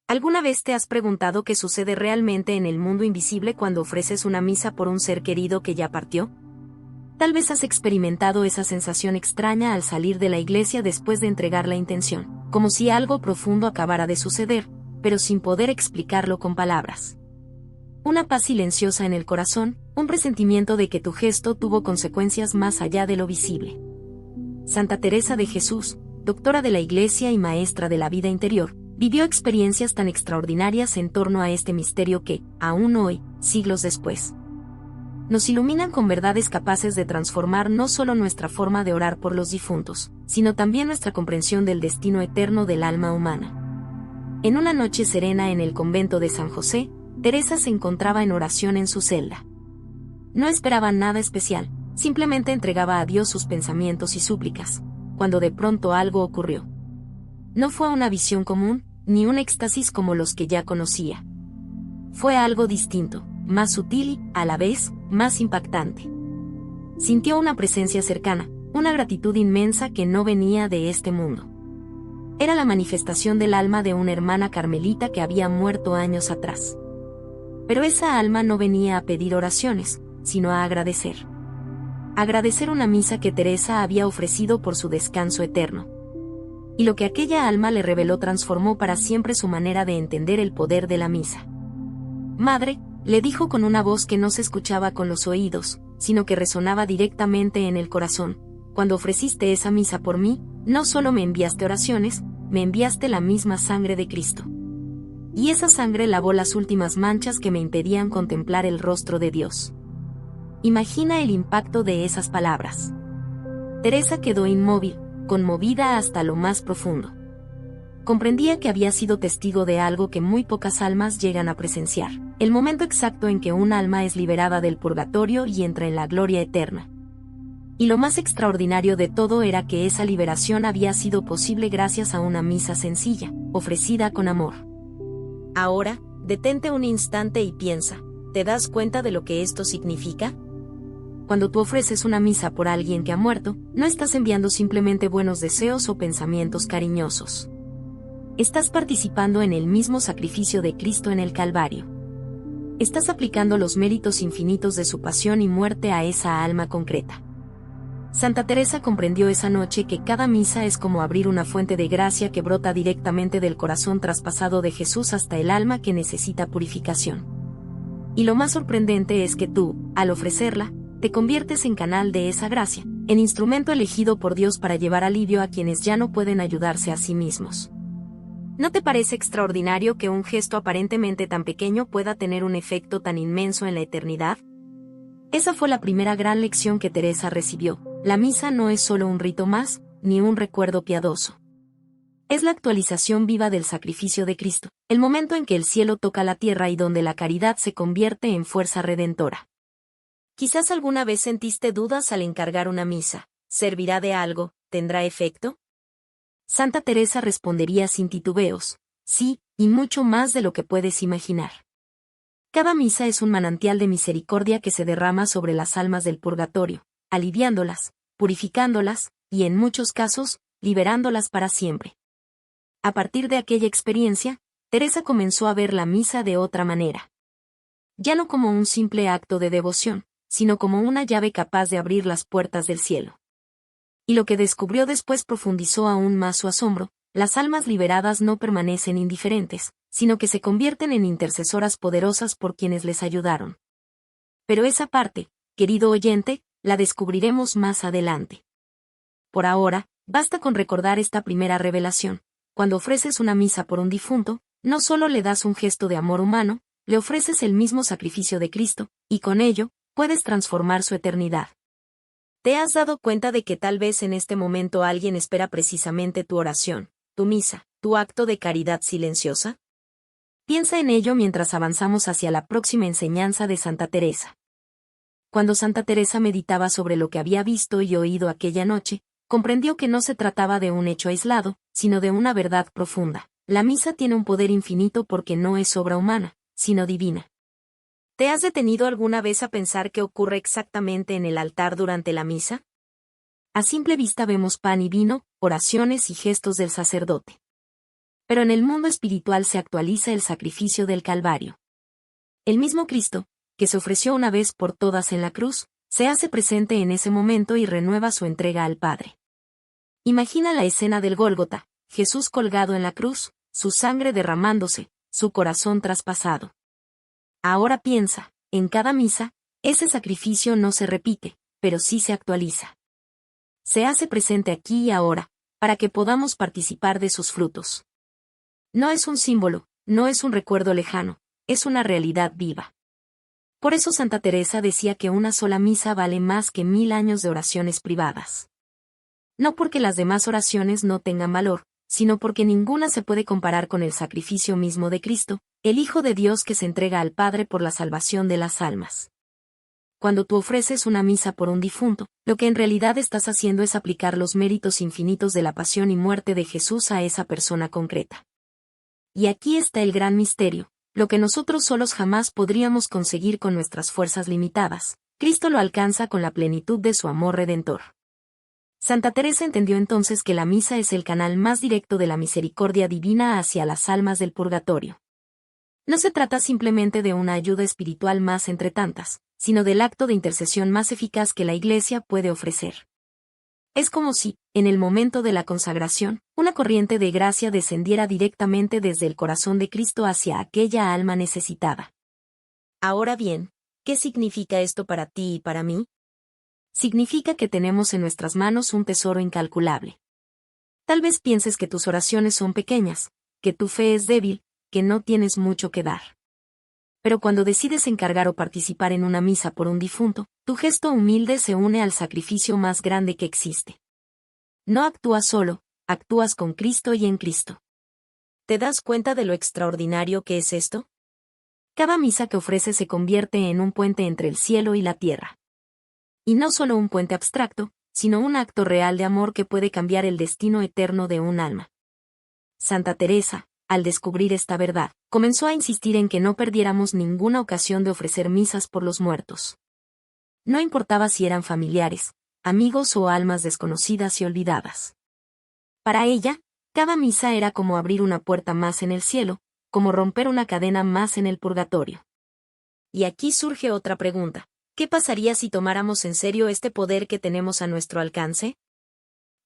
¿Alguna vez te has preguntado qué sucede realmente en el mundo invisible cuando ofreces una misa por un ser querido que ya partió? Tal vez has experimentado esa sensación extraña al salir de la iglesia después de entregar la intención, como si algo profundo acabara de suceder, pero sin poder explicarlo con palabras. Una paz silenciosa en el corazón, un presentimiento de que tu gesto tuvo consecuencias más allá de lo visible. Santa Teresa de Jesús, doctora de la Iglesia y maestra de la vida interior, vivió experiencias tan extraordinarias en torno a este misterio que, aún hoy, siglos después, nos iluminan con verdades capaces de transformar no solo nuestra forma de orar por los difuntos, sino también nuestra comprensión del destino eterno del alma humana. En una noche serena en el convento de San José, Teresa se encontraba en oración en su celda. No esperaba nada especial, simplemente entregaba a Dios sus pensamientos y súplicas, cuando de pronto algo ocurrió. No fue una visión común, ni un éxtasis como los que ya conocía. Fue algo distinto, más sutil y, a la vez, más impactante. Sintió una presencia cercana, una gratitud inmensa que no venía de este mundo. Era la manifestación del alma de una hermana carmelita que había muerto años atrás. Pero esa alma no venía a pedir oraciones, sino a agradecer. Agradecer una misa que Teresa había ofrecido por su descanso eterno. Y lo que aquella alma le reveló transformó para siempre su manera de entender el poder de la misa. Madre, le dijo con una voz que no se escuchaba con los oídos, sino que resonaba directamente en el corazón, cuando ofreciste esa misa por mí, no solo me enviaste oraciones, me enviaste la misma sangre de Cristo. Y esa sangre lavó las últimas manchas que me impedían contemplar el rostro de Dios. Imagina el impacto de esas palabras. Teresa quedó inmóvil, conmovida hasta lo más profundo. Comprendía que había sido testigo de algo que muy pocas almas llegan a presenciar, el momento exacto en que un alma es liberada del purgatorio y entra en la gloria eterna. Y lo más extraordinario de todo era que esa liberación había sido posible gracias a una misa sencilla, ofrecida con amor. Ahora, detente un instante y piensa, ¿te das cuenta de lo que esto significa? Cuando tú ofreces una misa por alguien que ha muerto, no estás enviando simplemente buenos deseos o pensamientos cariñosos. Estás participando en el mismo sacrificio de Cristo en el Calvario. Estás aplicando los méritos infinitos de su pasión y muerte a esa alma concreta. Santa Teresa comprendió esa noche que cada misa es como abrir una fuente de gracia que brota directamente del corazón traspasado de Jesús hasta el alma que necesita purificación. Y lo más sorprendente es que tú, al ofrecerla, te conviertes en canal de esa gracia, en instrumento elegido por Dios para llevar alivio a quienes ya no pueden ayudarse a sí mismos. ¿No te parece extraordinario que un gesto aparentemente tan pequeño pueda tener un efecto tan inmenso en la eternidad? Esa fue la primera gran lección que Teresa recibió. La misa no es solo un rito más, ni un recuerdo piadoso. Es la actualización viva del sacrificio de Cristo, el momento en que el cielo toca la tierra y donde la caridad se convierte en fuerza redentora. Quizás alguna vez sentiste dudas al encargar una misa. ¿Servirá de algo? ¿Tendrá efecto? Santa Teresa respondería sin titubeos, sí, y mucho más de lo que puedes imaginar. Cada misa es un manantial de misericordia que se derrama sobre las almas del purgatorio, aliviándolas, purificándolas, y en muchos casos, liberándolas para siempre. A partir de aquella experiencia, Teresa comenzó a ver la misa de otra manera. Ya no como un simple acto de devoción, sino como una llave capaz de abrir las puertas del cielo. Y lo que descubrió después profundizó aún más su asombro: las almas liberadas no permanecen indiferentes, sino que se convierten en intercesoras poderosas por quienes les ayudaron. Pero esa parte, querido oyente, la descubriremos más adelante. Por ahora, basta con recordar esta primera revelación. Cuando ofreces una misa por un difunto, no solo le das un gesto de amor humano, le ofreces el mismo sacrificio de Cristo, y con ello, puedes transformar su eternidad. ¿Te has dado cuenta de que tal vez en este momento alguien espera precisamente tu oración, tu misa, tu acto de caridad silenciosa? Piensa en ello mientras avanzamos hacia la próxima enseñanza de Santa Teresa. Cuando Santa Teresa meditaba sobre lo que había visto y oído aquella noche, comprendió que no se trataba de un hecho aislado, sino de una verdad profunda. La misa tiene un poder infinito porque no es obra humana, sino divina. ¿Te has detenido alguna vez a pensar qué ocurre exactamente en el altar durante la misa? A simple vista vemos pan y vino, oraciones y gestos del sacerdote. Pero en el mundo espiritual se actualiza el sacrificio del Calvario. El mismo Cristo, que se ofreció una vez por todas en la cruz, se hace presente en ese momento y renueva su entrega al Padre. Imagina la escena del Gólgota, Jesús colgado en la cruz, su sangre derramándose, su corazón traspasado. Ahora piensa, en cada misa, ese sacrificio no se repite, pero sí se actualiza. Se hace presente aquí y ahora, para que podamos participar de sus frutos. No es un símbolo, no es un recuerdo lejano, es una realidad viva. Por eso Santa Teresa decía que una sola misa vale más que 1000 años de oraciones privadas. No porque las demás oraciones no tengan valor, sino porque ninguna se puede comparar con el sacrificio mismo de Cristo, el Hijo de Dios que se entrega al Padre por la salvación de las almas. Cuando tú ofreces una misa por un difunto, lo que en realidad estás haciendo es aplicar los méritos infinitos de la pasión y muerte de Jesús a esa persona concreta. Y aquí está el gran misterio, lo que nosotros solos jamás podríamos conseguir con nuestras fuerzas limitadas, Cristo lo alcanza con la plenitud de su amor redentor. Santa Teresa entendió entonces que la misa es el canal más directo de la misericordia divina hacia las almas del purgatorio. No se trata simplemente de una ayuda espiritual más entre tantas, sino del acto de intercesión más eficaz que la Iglesia puede ofrecer. Es como si, en el momento de la consagración, una corriente de gracia descendiera directamente desde el corazón de Cristo hacia aquella alma necesitada. Ahora bien, ¿qué significa esto para ti y para mí? Significa que tenemos en nuestras manos un tesoro incalculable. Tal vez pienses que tus oraciones son pequeñas, que tu fe es débil, que no tienes mucho que dar. Pero cuando decides encargar o participar en una misa por un difunto, tu gesto humilde se une al sacrificio más grande que existe. No actúas solo, actúas con Cristo y en Cristo. ¿Te das cuenta de lo extraordinario que es esto? Cada misa que ofreces se convierte en un puente entre el cielo y la tierra. Y no solo un puente abstracto, sino un acto real de amor que puede cambiar el destino eterno de un alma. Santa Teresa, al descubrir esta verdad, comenzó a insistir en que no perdiéramos ninguna ocasión de ofrecer misas por los muertos. No importaba si eran familiares, amigos o almas desconocidas y olvidadas. Para ella, cada misa era como abrir una puerta más en el cielo, como romper una cadena más en el purgatorio. Y aquí surge otra pregunta. ¿Qué pasaría si tomáramos en serio este poder que tenemos a nuestro alcance?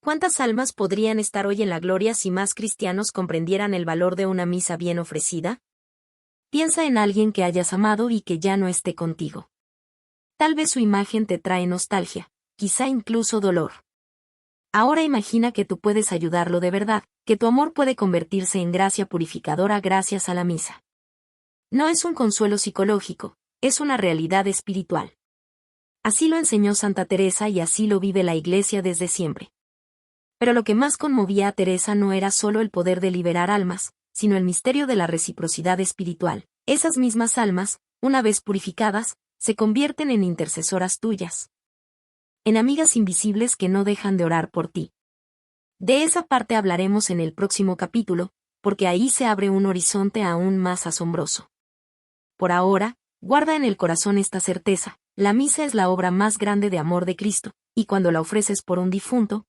¿Cuántas almas podrían estar hoy en la gloria si más cristianos comprendieran el valor de una misa bien ofrecida? Piensa en alguien que hayas amado y que ya no esté contigo. Tal vez su imagen te trae nostalgia, quizá incluso dolor. Ahora imagina que tú puedes ayudarlo de verdad, que tu amor puede convertirse en gracia purificadora gracias a la misa. No es un consuelo psicológico, es una realidad espiritual. Así lo enseñó Santa Teresa y así lo vive la Iglesia desde siempre. Pero lo que más conmovía a Teresa no era solo el poder de liberar almas, sino el misterio de la reciprocidad espiritual. Esas mismas almas, una vez purificadas, se convierten en intercesoras tuyas. En amigas invisibles que no dejan de orar por ti. De esa parte hablaremos en el próximo capítulo, porque ahí se abre un horizonte aún más asombroso. Por ahora, guarda en el corazón esta certeza. La misa es la obra más grande de amor de Cristo, y cuando la ofreces por un difunto,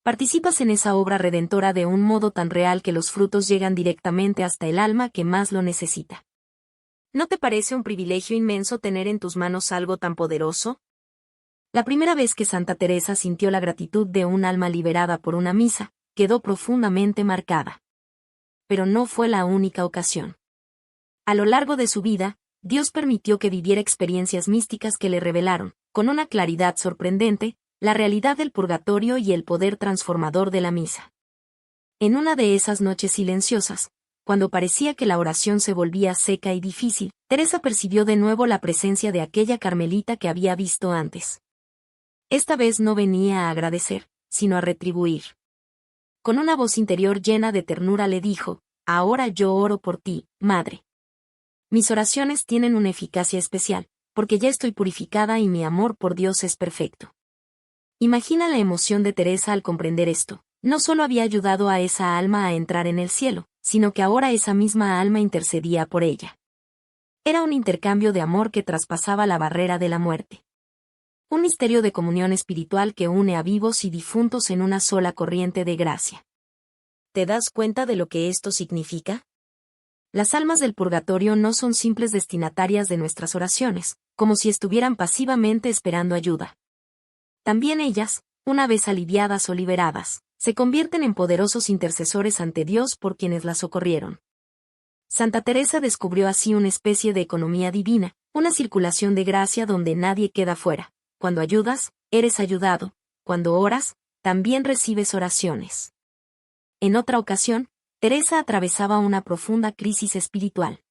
participas en esa obra redentora de un modo tan real que los frutos llegan directamente hasta el alma que más lo necesita. ¿No te parece un privilegio inmenso tener en tus manos algo tan poderoso? La primera vez que Santa Teresa sintió la gratitud de un alma liberada por una misa, quedó profundamente marcada. Pero no fue la única ocasión. A lo largo de su vida, Dios permitió que viviera experiencias místicas que le revelaron, con una claridad sorprendente, la realidad del purgatorio y el poder transformador de la misa. En una de esas noches silenciosas, cuando parecía que la oración se volvía seca y difícil, Teresa percibió de nuevo la presencia de aquella Carmelita que había visto antes. Esta vez no venía a agradecer, sino a retribuir. Con una voz interior llena de ternura le dijo: «Ahora yo oro por ti, Madre. Mis oraciones tienen una eficacia especial, porque ya estoy purificada y mi amor por Dios es perfecto». Imagina la emoción de Teresa al comprender esto. No solo había ayudado a esa alma a entrar en el cielo, sino que ahora esa misma alma intercedía por ella. Era un intercambio de amor que traspasaba la barrera de la muerte. Un misterio de comunión espiritual que une a vivos y difuntos en una sola corriente de gracia. ¿Te das cuenta de lo que esto significa? Las almas del purgatorio no son simples destinatarias de nuestras oraciones, como si estuvieran pasivamente esperando ayuda. También ellas, una vez aliviadas o liberadas, se convierten en poderosos intercesores ante Dios por quienes las socorrieron. Santa Teresa descubrió así una especie de economía divina, una circulación de gracia donde nadie queda fuera. Cuando ayudas, eres ayudado. Cuando oras, también recibes oraciones. En otra ocasión, Teresa atravesaba una profunda crisis espiritual.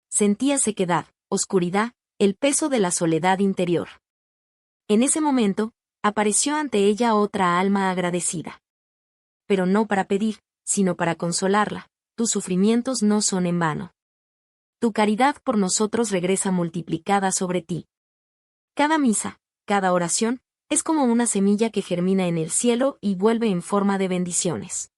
Sentía sequedad, oscuridad, el peso de la soledad interior. En ese momento, apareció ante ella otra alma agradecida. Pero no para pedir, sino para consolarla. Tus sufrimientos no son en vano. Tu caridad por nosotros regresa multiplicada sobre ti. Cada misa, cada oración, es como una semilla que germina en el cielo y vuelve en forma de bendiciones.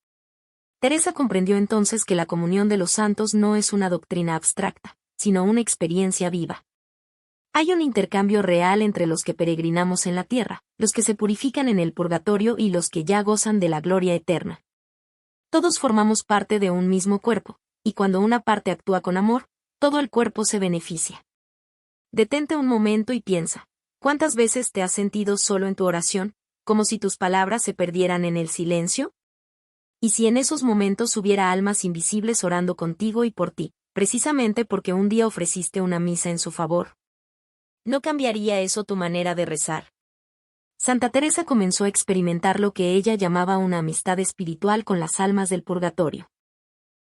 Teresa comprendió entonces que la comunión de los santos no es una doctrina abstracta, sino una experiencia viva. Hay un intercambio real entre los que peregrinamos en la tierra, los que se purifican en el purgatorio y los que ya gozan de la gloria eterna. Todos formamos parte de un mismo cuerpo, y cuando una parte actúa con amor, todo el cuerpo se beneficia. Detente un momento y piensa, ¿cuántas veces te has sentido solo en tu oración, como si tus palabras se perdieran en el silencio? ¿Y si en esos momentos hubiera almas invisibles orando contigo y por ti, precisamente porque un día ofreciste una misa en su favor? ¿No cambiaría eso tu manera de rezar? Santa Teresa comenzó a experimentar lo que ella llamaba una amistad espiritual con las almas del purgatorio.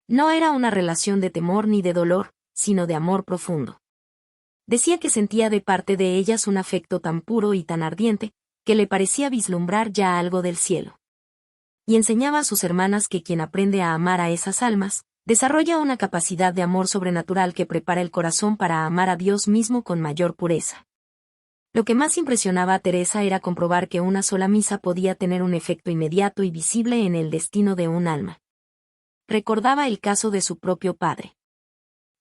No era una relación de temor ni de dolor, sino de amor profundo. Decía que sentía de parte de ellas un afecto tan puro y tan ardiente, que le parecía vislumbrar ya algo del cielo. Y enseñaba a sus hermanas que quien aprende a amar a esas almas, desarrolla una capacidad de amor sobrenatural que prepara el corazón para amar a Dios mismo con mayor pureza. Lo que más impresionaba a Teresa era comprobar que una sola misa podía tener un efecto inmediato y visible en el destino de un alma. Recordaba el caso de su propio padre.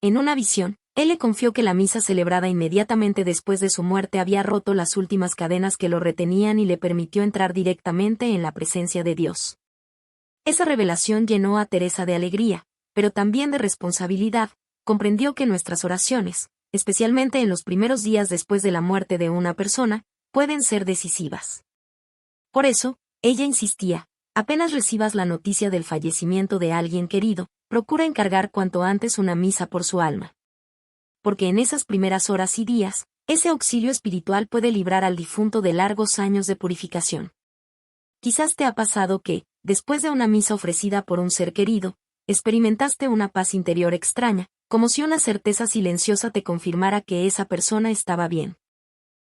En una visión, él le confió que la misa celebrada inmediatamente después de su muerte había roto las últimas cadenas que lo retenían y le permitió entrar directamente en la presencia de Dios. Esa revelación llenó a Teresa de alegría, pero también de responsabilidad. Comprendió que nuestras oraciones, especialmente en los primeros días después de la muerte de una persona, pueden ser decisivas. Por eso, ella insistía, apenas recibas la noticia del fallecimiento de alguien querido, procura encargar cuanto antes una misa por su alma. Porque en esas primeras horas y días, ese auxilio espiritual puede librar al difunto de largos años de purificación. Quizás te ha pasado que, después de una misa ofrecida por un ser querido, experimentaste una paz interior extraña, como si una certeza silenciosa te confirmara que esa persona estaba bien.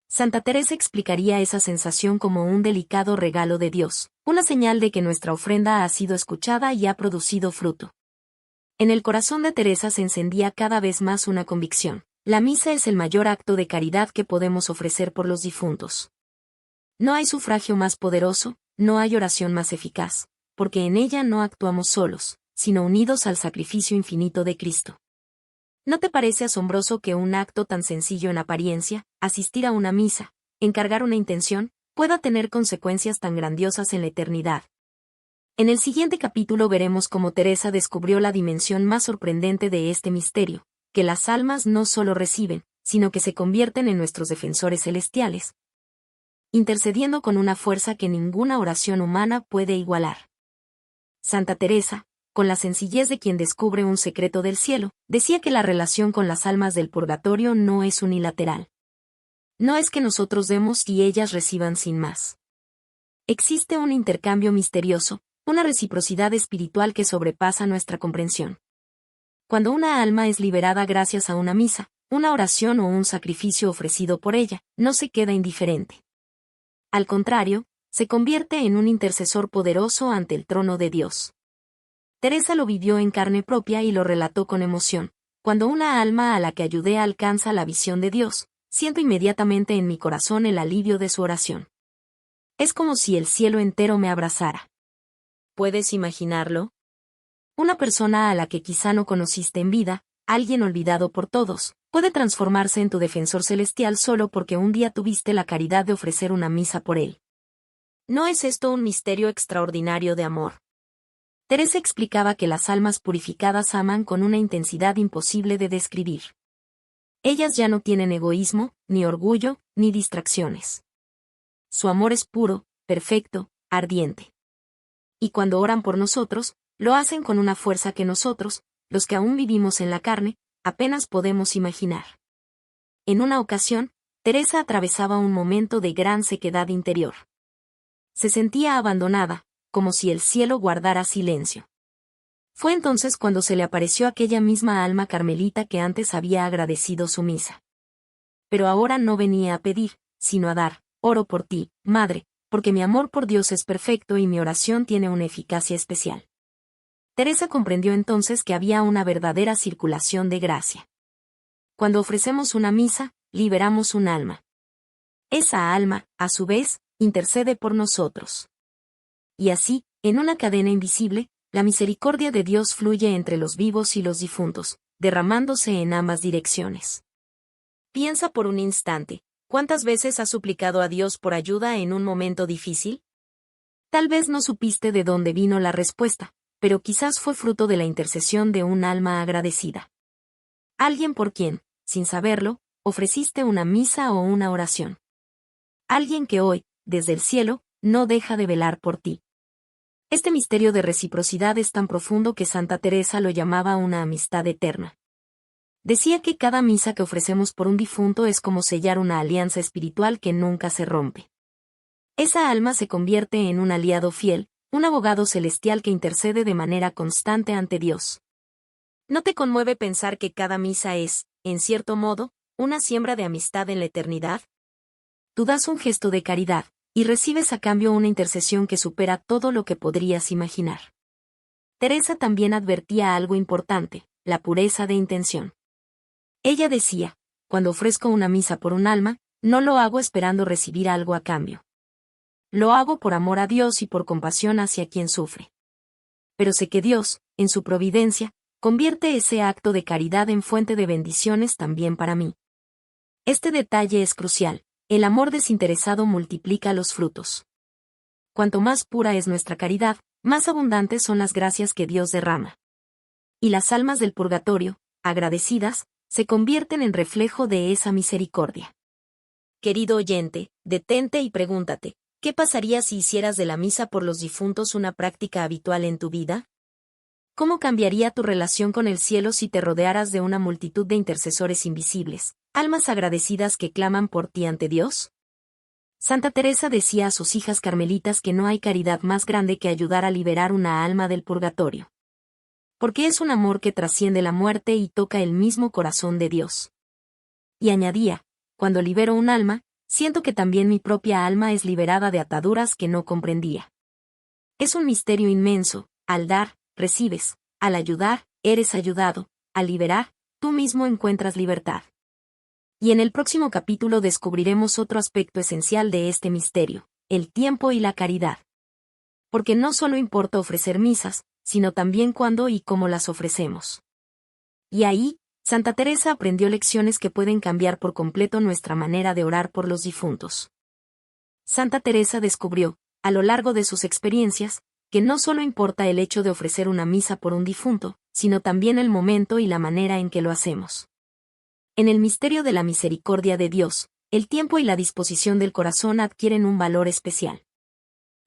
Santa Teresa explicaría esa sensación como un delicado regalo de Dios, una señal de que nuestra ofrenda ha sido escuchada y ha producido fruto. En el corazón de Teresa se encendía cada vez más una convicción: la misa es el mayor acto de caridad que podemos ofrecer por los difuntos. No hay sufragio más poderoso, no hay oración más eficaz, porque en ella no actuamos solos, sino unidos al sacrificio infinito de Cristo. ¿No te parece asombroso que un acto tan sencillo en apariencia, asistir a una misa, encargar una intención, pueda tener consecuencias tan grandiosas en la eternidad? En el siguiente capítulo veremos cómo Teresa descubrió la dimensión más sorprendente de este misterio, que las almas no solo reciben, sino que se convierten en nuestros defensores celestiales, intercediendo con una fuerza que ninguna oración humana puede igualar. Santa Teresa, con la sencillez de quien descubre un secreto del cielo, decía que la relación con las almas del purgatorio no es unilateral. No es que nosotros demos y ellas reciban sin más. Existe un intercambio misterioso, una reciprocidad espiritual que sobrepasa nuestra comprensión. Cuando una alma es liberada gracias a una misa, una oración o un sacrificio ofrecido por ella, no se queda indiferente. Al contrario, se convierte en un intercesor poderoso ante el trono de Dios. Teresa lo vivió en carne propia y lo relató con emoción. Cuando una alma a la que ayudé alcanza la visión de Dios, siento inmediatamente en mi corazón el alivio de su oración. Es como si el cielo entero me abrazara. ¿Puedes imaginarlo? Una persona a la que quizá no conociste en vida, alguien olvidado por todos, puede transformarse en tu defensor celestial solo porque un día tuviste la caridad de ofrecer una misa por él. ¿No es esto un misterio extraordinario de amor? Teresa explicaba que las almas purificadas aman con una intensidad imposible de describir. Ellas ya no tienen egoísmo, ni orgullo, ni distracciones. Su amor es puro, perfecto, ardiente. Y cuando oran por nosotros, lo hacen con una fuerza que nosotros, los que aún vivimos en la carne, apenas podemos imaginar. En una ocasión, Teresa atravesaba un momento de gran sequedad interior. Se sentía abandonada, como si el cielo guardara silencio. Fue entonces cuando se le apareció aquella misma alma carmelita que antes había agradecido su misa. Pero ahora no venía a pedir, sino a dar. Oro por ti, Madre, porque mi amor por Dios es perfecto y mi oración tiene una eficacia especial. Teresa comprendió entonces que había una verdadera circulación de gracia. Cuando ofrecemos una misa, liberamos un alma. Esa alma, a su vez, intercede por nosotros. Y así, en una cadena invisible, la misericordia de Dios fluye entre los vivos y los difuntos, derramándose en ambas direcciones. Piensa por un instante, ¿cuántas veces has suplicado a Dios por ayuda en un momento difícil? Tal vez no supiste de dónde vino la respuesta, pero quizás fue fruto de la intercesión de un alma agradecida. Alguien por quien, sin saberlo, ofreciste una misa o una oración. Alguien que hoy, desde el cielo, no deja de velar por ti. Este misterio de reciprocidad es tan profundo que Santa Teresa lo llamaba una amistad eterna. Decía que cada misa que ofrecemos por un difunto es como sellar una alianza espiritual que nunca se rompe. Esa alma se convierte en un aliado fiel, un abogado celestial que intercede de manera constante ante Dios. ¿No te conmueve pensar que cada misa es, en cierto modo, una siembra de amistad en la eternidad? Tú das un gesto de caridad, y recibes a cambio una intercesión que supera todo lo que podrías imaginar. Teresa también advertía algo importante, la pureza de intención. Ella decía, cuando ofrezco una misa por un alma, no lo hago esperando recibir algo a cambio. Lo hago por amor a Dios y por compasión hacia quien sufre. Pero sé que Dios, en su providencia, convierte ese acto de caridad en fuente de bendiciones también para mí. Este detalle es crucial. El amor desinteresado multiplica los frutos. Cuanto más pura es nuestra caridad, más abundantes son las gracias que Dios derrama. Y las almas del purgatorio, agradecidas, se convierten en reflejo de esa misericordia. Querido oyente, detente y pregúntate, ¿qué pasaría si hicieras de la misa por los difuntos una práctica habitual en tu vida? ¿Cómo cambiaría tu relación con el cielo si te rodearas de una multitud de intercesores invisibles, almas agradecidas que claman por ti ante Dios? Santa Teresa decía a sus hijas carmelitas que no hay caridad más grande que ayudar a liberar una alma del purgatorio. Porque es un amor que trasciende la muerte y toca el mismo corazón de Dios. Y añadía, cuando libero un alma, siento que también mi propia alma es liberada de ataduras que no comprendía. Es un misterio inmenso, al dar, recibes, al ayudar, eres ayudado, al liberar, tú mismo encuentras libertad. Y en el próximo capítulo descubriremos otro aspecto esencial de este misterio, el tiempo y la caridad. Porque no solo importa ofrecer misas, sino también cuándo y cómo las ofrecemos. Y ahí, Santa Teresa aprendió lecciones que pueden cambiar por completo nuestra manera de orar por los difuntos. Santa Teresa descubrió, a lo largo de sus experiencias, que no solo importa el hecho de ofrecer una misa por un difunto, sino también el momento y la manera en que lo hacemos. En el misterio de la misericordia de Dios, el tiempo y la disposición del corazón adquieren un valor especial.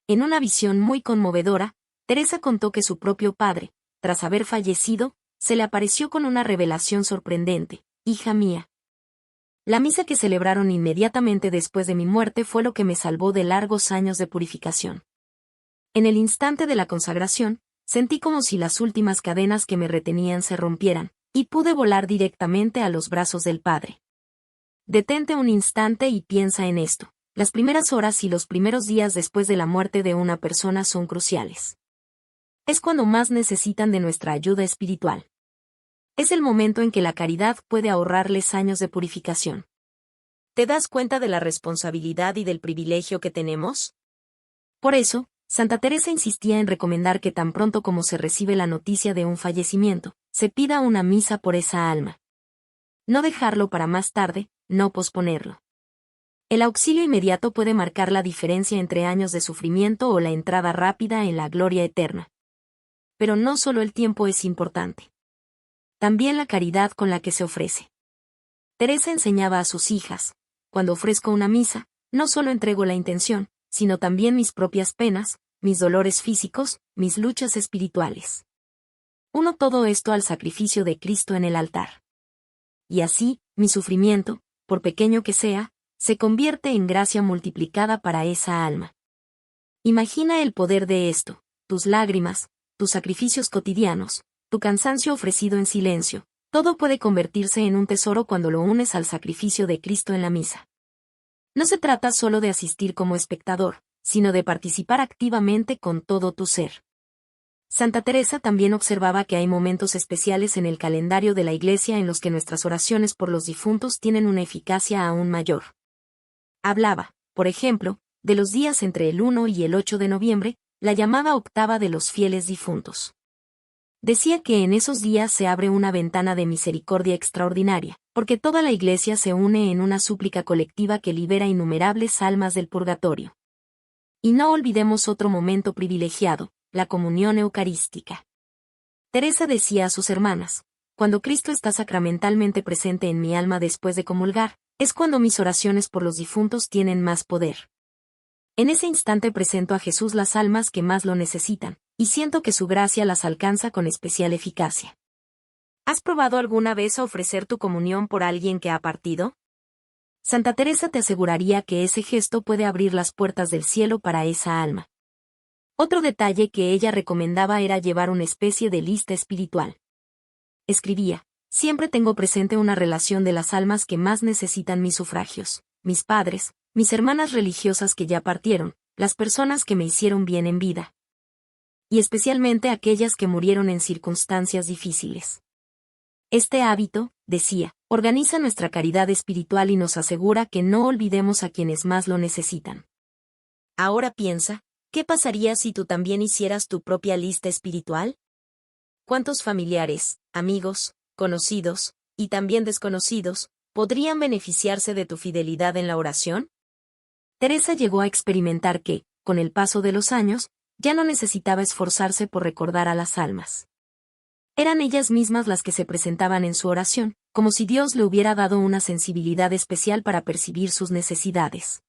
En una visión muy conmovedora, Teresa contó que su propio padre, tras haber fallecido, se le apareció con una revelación sorprendente: «Hija mía, la misa que celebraron inmediatamente después de mi muerte fue lo que me salvó de largos años de purificación. En el instante de la consagración, sentí como si las últimas cadenas que me retenían se rompieran, y pude volar directamente a los brazos del Padre». Detente un instante y piensa en esto. Las primeras horas y los primeros días después de la muerte de una persona son cruciales. Es cuando más necesitan de nuestra ayuda espiritual. Es el momento en que la caridad puede ahorrarles años de purificación. ¿Te das cuenta de la responsabilidad y del privilegio que tenemos? Por eso, Santa Teresa insistía en recomendar que tan pronto como se recibe la noticia de un fallecimiento, se pida una misa por esa alma. No dejarlo para más tarde, no posponerlo. El auxilio inmediato puede marcar la diferencia entre años de sufrimiento o la entrada rápida en la gloria eterna. Pero no solo el tiempo es importante. También la caridad con la que se ofrece. Teresa enseñaba a sus hijas: cuando ofrezco una misa, no solo entrego la intención, sino también mis propias penas, mis dolores físicos, mis luchas espirituales. Uno todo esto al sacrificio de Cristo en el altar. Y así, mi sufrimiento, por pequeño que sea, se convierte en gracia multiplicada para esa alma. Imagina el poder de esto: tus lágrimas, tus sacrificios cotidianos, tu cansancio ofrecido en silencio, todo puede convertirse en un tesoro cuando lo unes al sacrificio de Cristo en la misa. No se trata solo de asistir como espectador, sino de participar activamente con todo tu ser. Santa Teresa también observaba que hay momentos especiales en el calendario de la Iglesia en los que nuestras oraciones por los difuntos tienen una eficacia aún mayor. Hablaba, por ejemplo, de los días entre el 1 y el 8 de noviembre, la llamada octava de los fieles difuntos. Decía que en esos días se abre una ventana de misericordia extraordinaria, porque toda la Iglesia se une en una súplica colectiva que libera innumerables almas del purgatorio. Y no olvidemos otro momento privilegiado: la comunión eucarística. Teresa decía a sus hermanas: cuando Cristo está sacramentalmente presente en mi alma después de comulgar, es cuando mis oraciones por los difuntos tienen más poder. En ese instante presento a Jesús las almas que más lo necesitan, y siento que su gracia las alcanza con especial eficacia. ¿Has probado alguna vez a ofrecer tu comunión por alguien que ha partido? Santa Teresa te aseguraría que ese gesto puede abrir las puertas del cielo para esa alma. Otro detalle que ella recomendaba era llevar una especie de lista espiritual. Escribía: siempre tengo presente una relación de las almas que más necesitan mis sufragios, mis padres, mis hermanas religiosas que ya partieron, las personas que me hicieron bien en vida, y especialmente aquellas que murieron en circunstancias difíciles. Este hábito, decía, organiza nuestra caridad espiritual y nos asegura que no olvidemos a quienes más lo necesitan. Ahora piensa, ¿qué pasaría si tú también hicieras tu propia lista espiritual? ¿Cuántos familiares, amigos, conocidos, y también desconocidos, podrían beneficiarse de tu fidelidad en la oración? Teresa llegó a experimentar que, con el paso de los años, ya no necesitaba esforzarse por recordar a las almas. Eran ellas mismas las que se presentaban en su oración, como si Dios le hubiera dado una sensibilidad especial para percibir sus necesidades.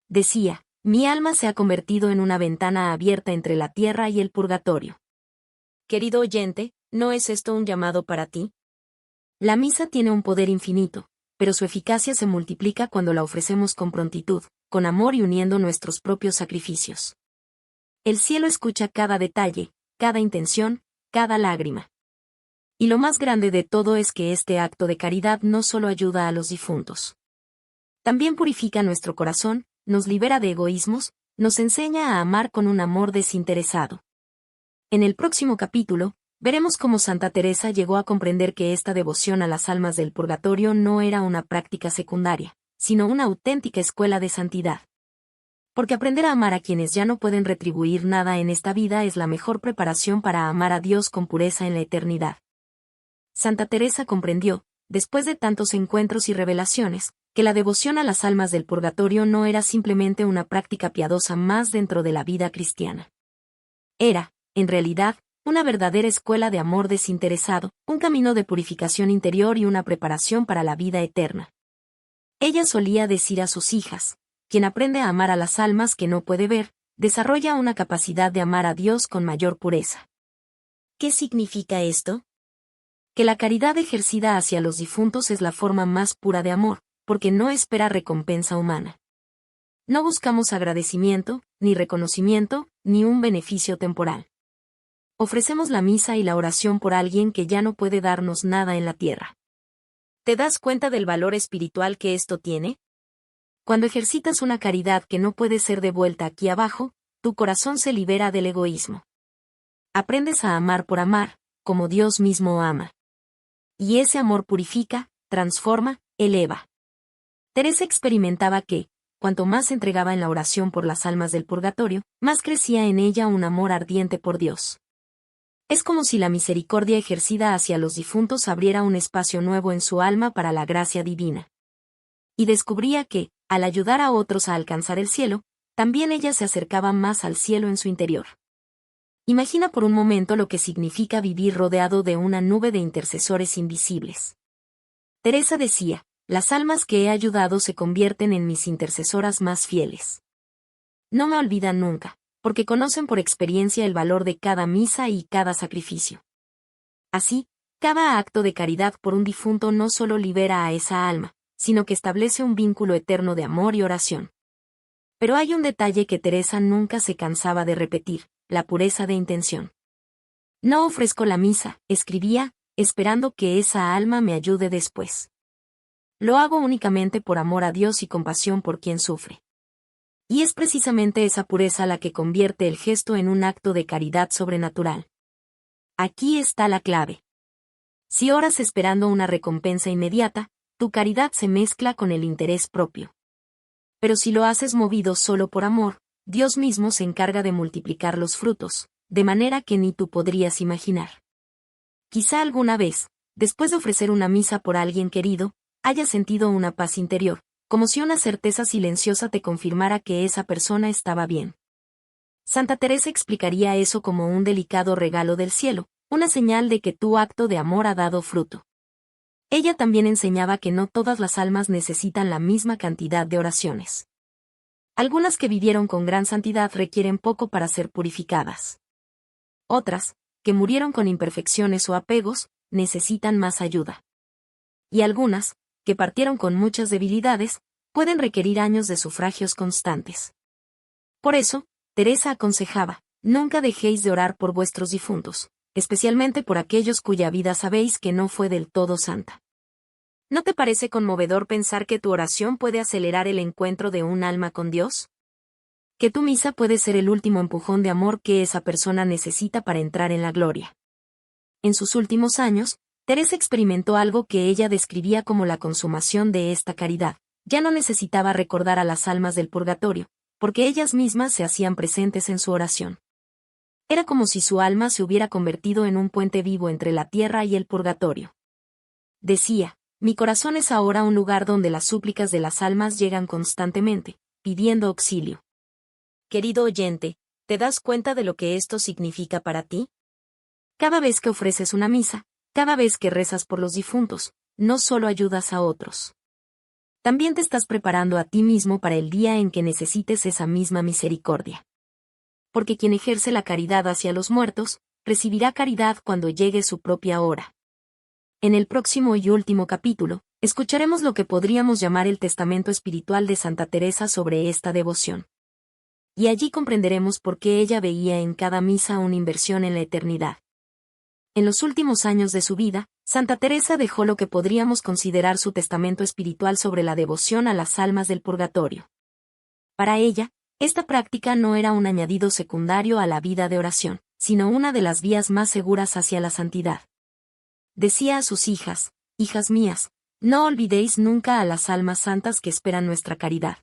Decía: mi alma se ha convertido en una ventana abierta entre la tierra y el purgatorio. Querido oyente, ¿no es esto un llamado para ti? La misa tiene un poder infinito, pero su eficacia se multiplica cuando la ofrecemos con prontitud, con amor y uniendo nuestros propios sacrificios. El cielo escucha cada detalle, cada intención, cada lágrima. Y lo más grande de todo es que este acto de caridad no solo ayuda a los difuntos. También purifica nuestro corazón, nos libera de egoísmos, nos enseña a amar con un amor desinteresado. En el próximo capítulo, veremos cómo Santa Teresa llegó a comprender que esta devoción a las almas del purgatorio no era una práctica secundaria, sino una auténtica escuela de santidad. Porque aprender a amar a quienes ya no pueden retribuir nada en esta vida es la mejor preparación para amar a Dios con pureza en la eternidad. Santa Teresa comprendió, después de tantos encuentros y revelaciones, que la devoción a las almas del purgatorio no era simplemente una práctica piadosa más dentro de la vida cristiana. Era, en realidad, una verdadera escuela de amor desinteresado, un camino de purificación interior y una preparación para la vida eterna. Ella solía decir a sus hijas: quien aprende a amar a las almas que no puede ver, desarrolla una capacidad de amar a Dios con mayor pureza. ¿Qué significa esto? Que la caridad ejercida hacia los difuntos es la forma más pura de amor, porque no espera recompensa humana. No buscamos agradecimiento, ni reconocimiento, ni un beneficio temporal. Ofrecemos la misa y la oración por alguien que ya no puede darnos nada en la tierra. ¿Te das cuenta del valor espiritual que esto tiene? Cuando ejercitas una caridad que no puede ser devuelta aquí abajo, tu corazón se libera del egoísmo. Aprendes a amar por amar, como Dios mismo ama. Y ese amor purifica, transforma, eleva. Teresa experimentaba que, cuanto más se entregaba en la oración por las almas del purgatorio, más crecía en ella un amor ardiente por Dios. Es como si la misericordia ejercida hacia los difuntos abriera un espacio nuevo en su alma para la gracia divina. Y descubría que, al ayudar a otros a alcanzar el cielo, también ella se acercaba más al cielo en su interior. Imagina por un momento lo que significa vivir rodeado de una nube de intercesores invisibles. Teresa decía, las almas que he ayudado se convierten en mis intercesoras más fieles. No me olvidan nunca, porque conocen por experiencia el valor de cada misa y cada sacrificio. Así, cada acto de caridad por un difunto no solo libera a esa alma, sino que establece un vínculo eterno de amor y oración. Pero hay un detalle que Teresa nunca se cansaba de repetir, la pureza de intención. No ofrezco la misa, escribía, esperando que esa alma me ayude después. Lo hago únicamente por amor a Dios y compasión por quien sufre. Y es precisamente esa pureza la que convierte el gesto en un acto de caridad sobrenatural. Aquí está la clave. Si oras esperando una recompensa inmediata, tu caridad se mezcla con el interés propio. Pero si lo haces movido solo por amor, Dios mismo se encarga de multiplicar los frutos, de manera que ni tú podrías imaginar. Quizá alguna vez, después de ofrecer una misa por alguien querido, hayas sentido una paz interior, como si una certeza silenciosa te confirmara que esa persona estaba bien. Santa Teresa explicaría eso como un delicado regalo del cielo, una señal de que tu acto de amor ha dado fruto. Ella también enseñaba que no todas las almas necesitan la misma cantidad de oraciones. Algunas que vivieron con gran santidad requieren poco para ser purificadas. Otras, que murieron con imperfecciones o apegos, necesitan más ayuda. Y algunas, que partieron con muchas debilidades, pueden requerir años de sufragios constantes. Por eso, Teresa aconsejaba, nunca dejéis de orar por vuestros difuntos, especialmente por aquellos cuya vida sabéis que no fue del todo santa. ¿No te parece conmovedor pensar que tu oración puede acelerar el encuentro de un alma con Dios? Que tu misa puede ser el último empujón de amor que esa persona necesita para entrar en la gloria. En sus últimos años, Teresa experimentó algo que ella describía como la consumación de esta caridad. Ya no necesitaba recordar a las almas del purgatorio, porque ellas mismas se hacían presentes en su oración. Era como si su alma se hubiera convertido en un puente vivo entre la tierra y el purgatorio. Decía, mi corazón es ahora un lugar donde las súplicas de las almas llegan constantemente, pidiendo auxilio. Querido oyente, ¿te das cuenta de lo que esto significa para ti? Cada vez que ofreces una misa, cada vez que rezas por los difuntos, no solo ayudas a otros. También te estás preparando a ti mismo para el día en que necesites esa misma misericordia. Porque quien ejerce la caridad hacia los muertos, recibirá caridad cuando llegue su propia hora. En el próximo y último capítulo, escucharemos lo que podríamos llamar el testamento espiritual de Santa Teresa sobre esta devoción. Y allí comprenderemos por qué ella veía en cada misa una inversión en la eternidad. En los últimos años de su vida, Santa Teresa dejó lo que podríamos considerar su testamento espiritual sobre la devoción a las almas del purgatorio. Para ella, esta práctica no era un añadido secundario a la vida de oración, sino una de las vías más seguras hacia la santidad. Decía a sus hijas, hijas mías, no olvidéis nunca a las almas santas que esperan nuestra caridad.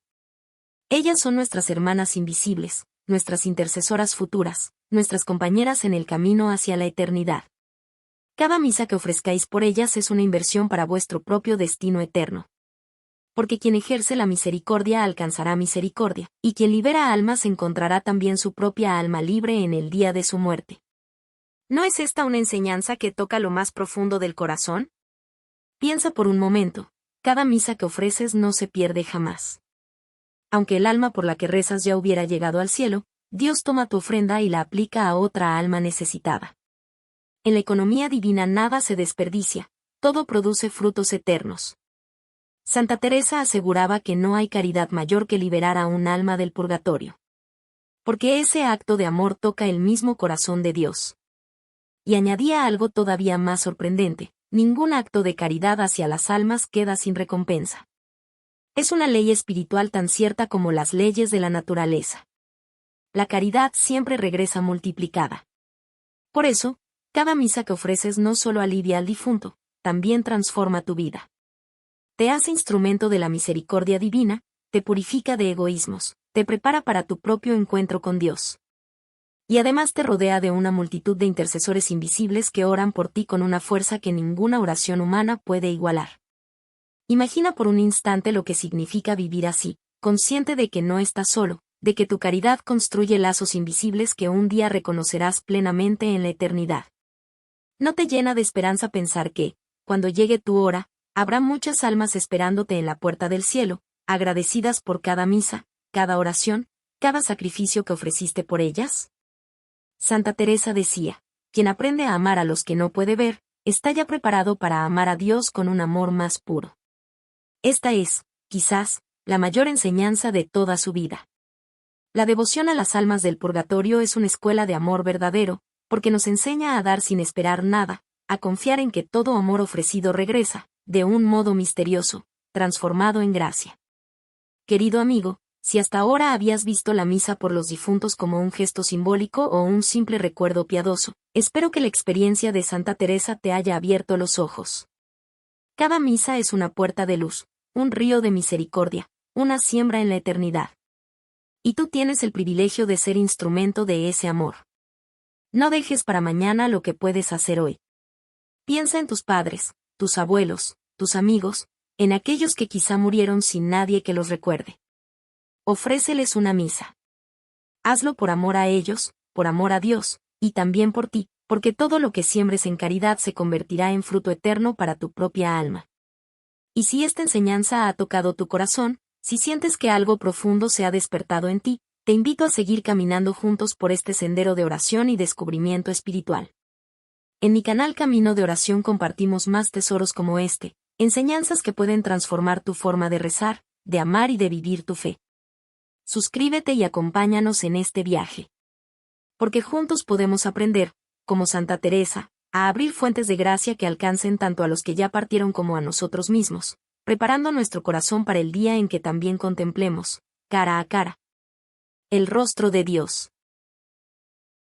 Ellas son nuestras hermanas invisibles, nuestras intercesoras futuras, nuestras compañeras en el camino hacia la eternidad. Cada misa que ofrezcáis por ellas es una inversión para vuestro propio destino eterno. Porque quien ejerce la misericordia alcanzará misericordia, y quien libera almas encontrará también su propia alma libre en el día de su muerte. ¿No es esta una enseñanza que toca lo más profundo del corazón? Piensa por un momento, cada misa que ofreces no se pierde jamás. Aunque el alma por la que rezas ya hubiera llegado al cielo, Dios toma tu ofrenda y la aplica a otra alma necesitada. En la economía divina nada se desperdicia, todo produce frutos eternos. Santa Teresa aseguraba que no hay caridad mayor que liberar a un alma del purgatorio. Porque ese acto de amor toca el mismo corazón de Dios. Y añadía algo todavía más sorprendente, ningún acto de caridad hacia las almas queda sin recompensa. Es una ley espiritual tan cierta como las leyes de la naturaleza. La caridad siempre regresa multiplicada. Por eso, cada misa que ofreces no solo alivia al difunto, también transforma tu vida. Te hace instrumento de la misericordia divina, te purifica de egoísmos, te prepara para tu propio encuentro con Dios. Y además te rodea de una multitud de intercesores invisibles que oran por ti con una fuerza que ninguna oración humana puede igualar. Imagina por un instante lo que significa vivir así, consciente de que no estás solo, de que tu caridad construye lazos invisibles que un día reconocerás plenamente en la eternidad. ¿No te llena de esperanza pensar que, cuando llegue tu hora, habrá muchas almas esperándote en la puerta del cielo, agradecidas por cada misa, cada oración, cada sacrificio que ofreciste por ellas? Santa Teresa decía, quien aprende a amar a los que no puede ver, está ya preparado para amar a Dios con un amor más puro. Esta es, quizás, la mayor enseñanza de toda su vida. La devoción a las almas del purgatorio es una escuela de amor verdadero, porque nos enseña a dar sin esperar nada, a confiar en que todo amor ofrecido regresa, de un modo misterioso, transformado en gracia. Querido amigo, si hasta ahora habías visto la misa por los difuntos como un gesto simbólico o un simple recuerdo piadoso, espero que la experiencia de Santa Teresa te haya abierto los ojos. Cada misa es una puerta de luz, un río de misericordia, una siembra en la eternidad. Y tú tienes el privilegio de ser instrumento de ese amor. No dejes para mañana lo que puedes hacer hoy. Piensa en tus padres, tus abuelos, tus amigos, en aquellos que quizá murieron sin nadie que los recuerde. Ofréceles una misa. Hazlo por amor a ellos, por amor a Dios, y también por ti, porque todo lo que siembres en caridad se convertirá en fruto eterno para tu propia alma. Y si esta enseñanza ha tocado tu corazón, si sientes que algo profundo se ha despertado en ti, te invito a seguir caminando juntos por este sendero de oración y descubrimiento espiritual. En mi canal Camino de Oración compartimos más tesoros como este, enseñanzas que pueden transformar tu forma de rezar, de amar y de vivir tu fe. Suscríbete y acompáñanos en este viaje. Porque juntos podemos aprender, como Santa Teresa, a abrir fuentes de gracia que alcancen tanto a los que ya partieron como a nosotros mismos, preparando nuestro corazón para el día en que también contemplemos, cara a cara, el rostro de Dios.